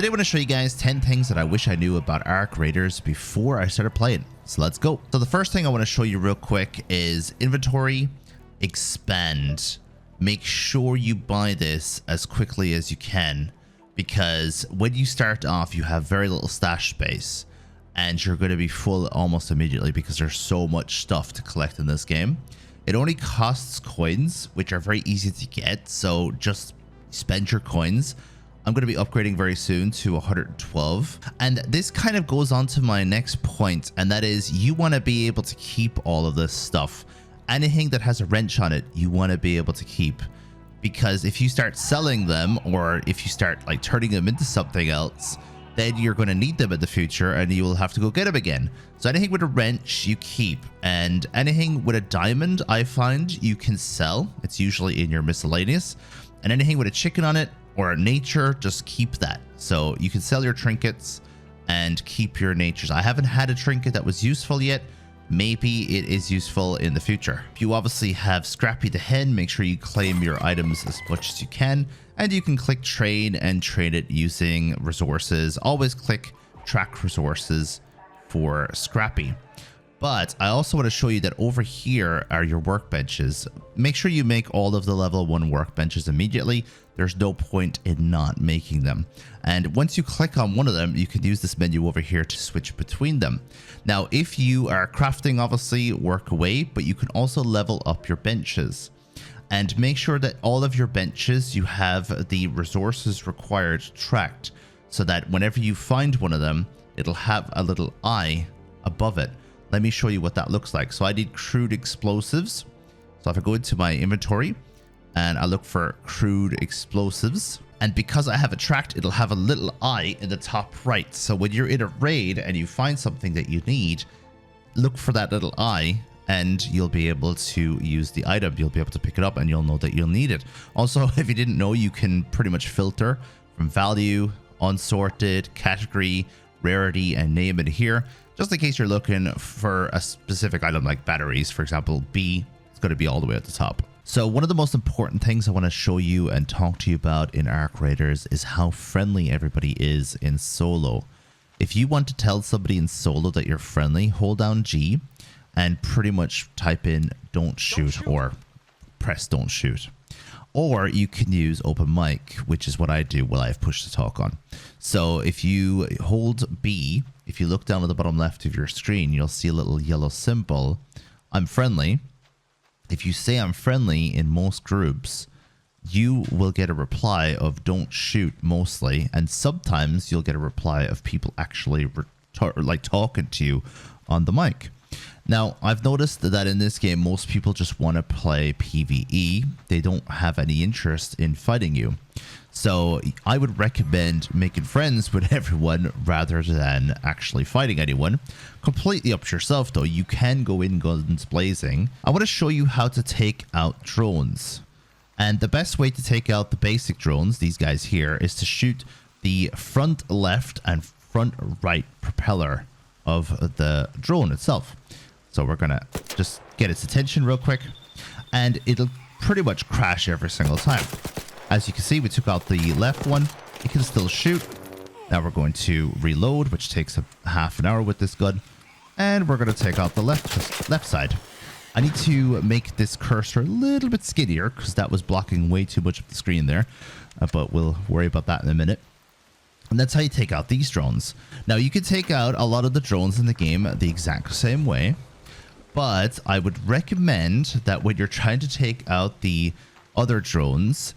Today I want to show you guys 10 things that I wish I knew about Arc Raiders before I started playing. So let's go. So the first thing I want to show you real quick is inventory expand. Make sure you buy this as quickly as you can, because when you start off you have very little stash space and you're going to be full almost immediately because there's so much stuff to collect in this game. It only costs coins, which are very easy to get, so just spend your coins. I'm going to be upgrading very soon to 112. And this kind of goes on to my next point, and that is you want to be able to keep all of this stuff. Anything that has a wrench on it, you want to be able to keep. Because if you start selling them, or if you start like turning them into something else, then you're going to need them in the future and you will have to go get them again. So anything with a wrench, you keep. And anything with a diamond, I find you can sell. It's usually in your miscellaneous. And anything with a chicken on it, or nature, just keep that. So you can sell your trinkets and keep your natures. I haven't had a trinket that was useful yet. Maybe it is useful in the future. If you obviously have Scrappy the hen, make sure you claim your items as much as you can. And you can click trade and trade it using resources. Always click track resources for Scrappy. But I also want to show you that over here are your workbenches. Make sure you make all of the level 1 workbenches immediately. There's no point in not making them. And once you click on one of them, you can use this menu over here to switch between them. Now, if you are crafting, obviously work away, but you can also level up your benches. And make sure that all of your benches, you have the resources required tracked, so that whenever you find one of them, it'll have a little eye above it. Let me show you what that looks like. So I did crude explosives. So if I go into my inventory and I look for crude explosives, and because I have it tracked, it'll have a little eye in the top right. So when you're in a raid and you find something that you need, look for that little eye and you'll be able to use the item. You'll be able to pick it up and you'll know that you'll need it. Also, if you didn't know, you can pretty much filter from value, unsorted, category, rarity, and name it here. Just in case you're looking for a specific item like batteries, for example, B, it's going to be all the way at the top. So one of the most important things I want to show you and talk to you about in Arc Raiders is how friendly everybody is in solo. If you want to tell somebody in solo that you're friendly, hold down G and pretty much type in don't shoot or press don't shoot. Or you can use open mic, which is what I do while I have push to talk on. So if you hold B, if you look down at the bottom left of your screen, you'll see a little yellow symbol. I'm friendly. If you say I'm friendly in most groups, you will get a reply of don't shoot mostly. And sometimes you'll get a reply of people actually talking to you on the mic. Now, I've noticed that in this game, most people just want to play PvE. They don't have any interest in fighting you. So I would recommend making friends with everyone rather than actually fighting anyone. Completely up to yourself, though. You can go in guns blazing. I want to show you how to take out drones. And the best way to take out the basic drones, these guys here, is to shoot the front left and front right propeller of the drone itself. So we're going to just get its attention real quick, and it'll pretty much crash every single time. As you can see, we took out the left one. It can still shoot. Now we're going to reload, which takes a half an hour with this gun. And we're going to take out the left side. I need to make this cursor a little bit skinnier because that was blocking way too much of the screen there. But we'll worry about that in a minute. And that's how you take out these drones. Now, you can take out a lot of the drones in the game the exact same way. But I would recommend that when you're trying to take out the other drones,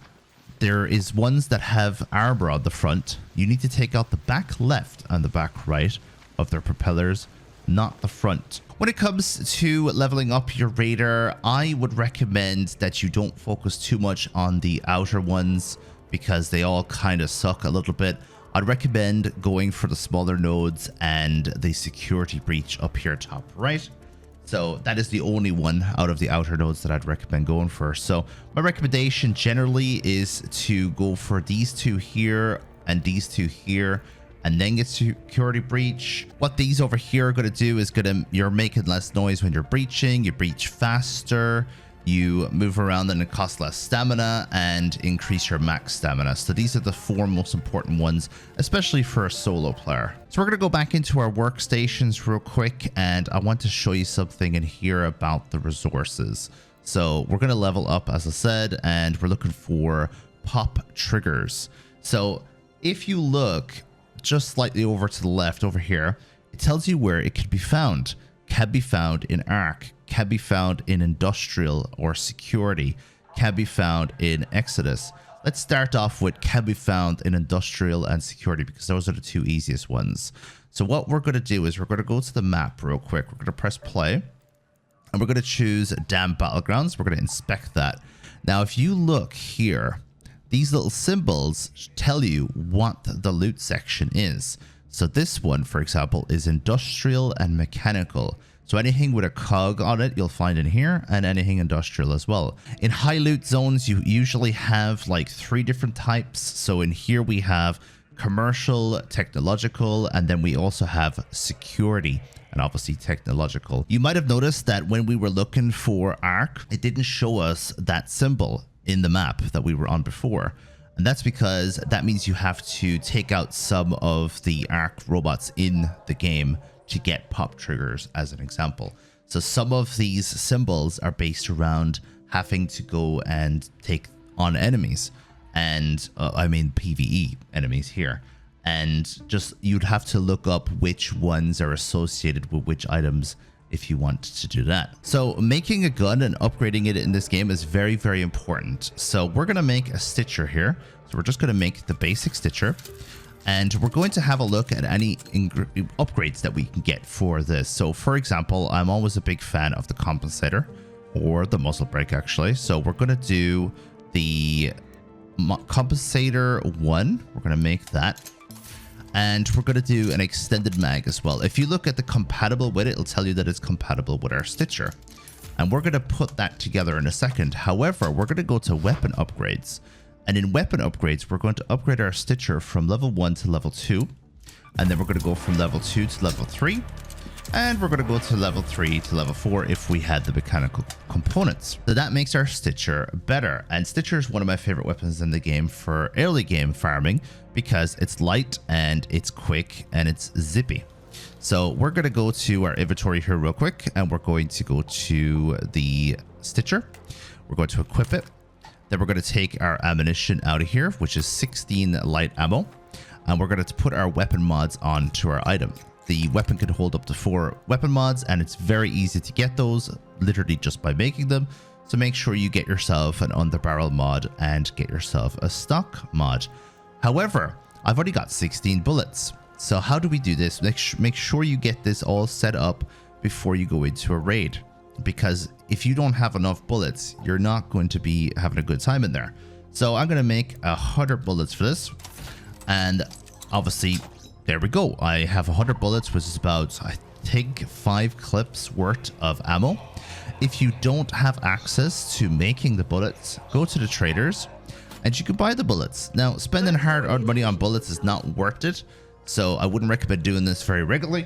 there is ones that have armor on the front. You need to take out the back left and the back right of their propellers, not the front. When it comes to leveling up your raider, I would recommend that you don't focus too much on the outer ones because they all kind of suck a little bit. I'd recommend going for the smaller nodes and the security breach up here top right. So that is the only one out of the outer nodes that I'd recommend going for. So my recommendation generally is to go for these two here and these two here, and then get security breach. What these over here are going to do is you're making less noise when you're breaching. You breach faster. you move around and it costs less stamina, and increase your max stamina. So these are the 4 most important ones, especially for a solo player. So we're going to go back into our workstations real quick, and I want to show you something in here about the resources. So we're going to level up, as I said, and we're looking for pop triggers. So if you look just slightly over to the left over here, it tells you where it could be found. Can be found in Arc, can be found in Industrial or Security, can be found in Exodus. Let's start off with can be found in Industrial and Security, because those are the 2 easiest ones. So what we're going to do is we're going to go to the map real quick. We're going to press play, and we're going to choose Damn Battlegrounds. We're going to inspect that. Now, if you look here, these little symbols tell you what the loot section is. So this one, for example, is Industrial and Mechanical. So anything with a cog on it, you'll find in here, and anything industrial as well. In high loot zones, you usually have like 3 different types. So in here we have commercial, technological, and then we also have security, and obviously technological. You might have noticed that when we were looking for Arc, it didn't show us that symbol in the map that we were on before. And that's because that means you have to take out some of the Arc robots in the game to get pop triggers, as an example. So some of these symbols are based around having to go and take on enemies, and I mean PvE enemies here. And just you'd have to look up which ones are associated with which items if you want to do that. So making a gun and upgrading it in this game is very, very important. So we're going to make a Stitcher here. So we're just going to make the basic Stitcher, and we're going to have a look at any upgrades that we can get for this. So for example, I'm always a big fan of the compensator, or the muzzle brake actually. So we're going to do the compensator 1. We're going to make that. And we're going to do an extended mag as well. If you look at the compatible with it, it'll tell you that it's compatible with our Stitcher. And we're going to put that together in a second. However, we're going to go to weapon upgrades. And in weapon upgrades, we're going to upgrade our Stitcher from level 1 to level 2. And then we're going to go from level 2 to level 3. And we're going to go to level 3 to level 4 if we had the mechanical components. So that makes our Stitcher better. And Stitcher is one of my favorite weapons in the game for early game farming, because it's light and it's quick and it's zippy. So we're going to go to our inventory here real quick, and we're going to go to the Stitcher. We're going to equip it. Then we're going to take our ammunition out of here, which is 16 light ammo. And we're going to put our weapon mods onto our item. The weapon can hold up to 4 weapon mods, and it's very easy to get those literally just by making them. So make sure you get yourself an underbarrel mod and get yourself a stock mod. However, I've already got 16 bullets. So how do we do this? Make sure you get this all set up before you go into a raid, because if you don't have enough bullets, you're not going to be having a good time in there. So I'm going to make 100 bullets for this, and obviously there we go. I have 100 bullets, which is about, I think, 5 clips worth of ammo. If you don't have access to making the bullets, go to the traders and you can buy the bullets. Now, spending hard-earned money on bullets is not worth it, so I wouldn't recommend doing this very regularly,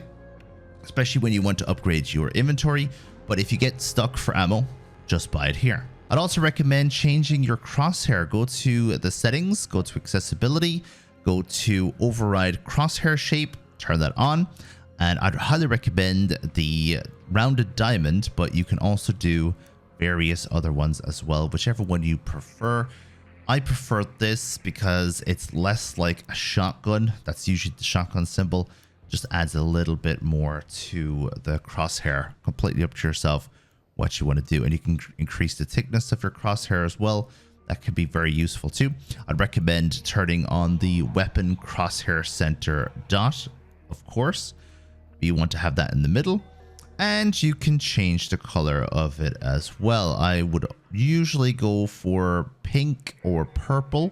especially when you want to upgrade your inventory. But if you get stuck for ammo, just buy it here. I'd also recommend changing your crosshair. Go to the settings, go to accessibility, go to override crosshair shape, turn that on, and I'd highly recommend the rounded diamond, but you can also do various other ones as well, whichever one you prefer. I prefer this because it's less like a shotgun. That's usually the shotgun symbol. Just adds a little bit more to the crosshair. Completely up to yourself what you want to do, and you can increase the thickness of your crosshair as well. That can be very useful too. I'd recommend turning on the weapon crosshair center dot, of course. You want to have that in the middle, and you can change the color of it as well. I would usually go for pink or purple.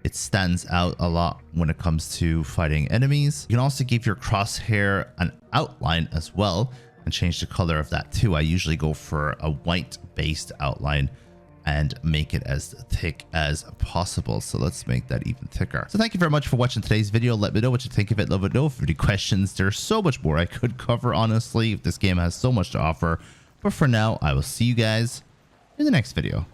It stands out a lot when it comes to fighting enemies. You can also give your crosshair an outline as well and change the color of that too. I usually go for a white based outline and make it as thick as possible. So let's make that even thicker. So thank you very much for watching today's video. Let me know what you think of it. Let me know if you have any questions. There's so much more I could cover, honestly. This game has so much to offer. But for now, I will see you guys in the next video.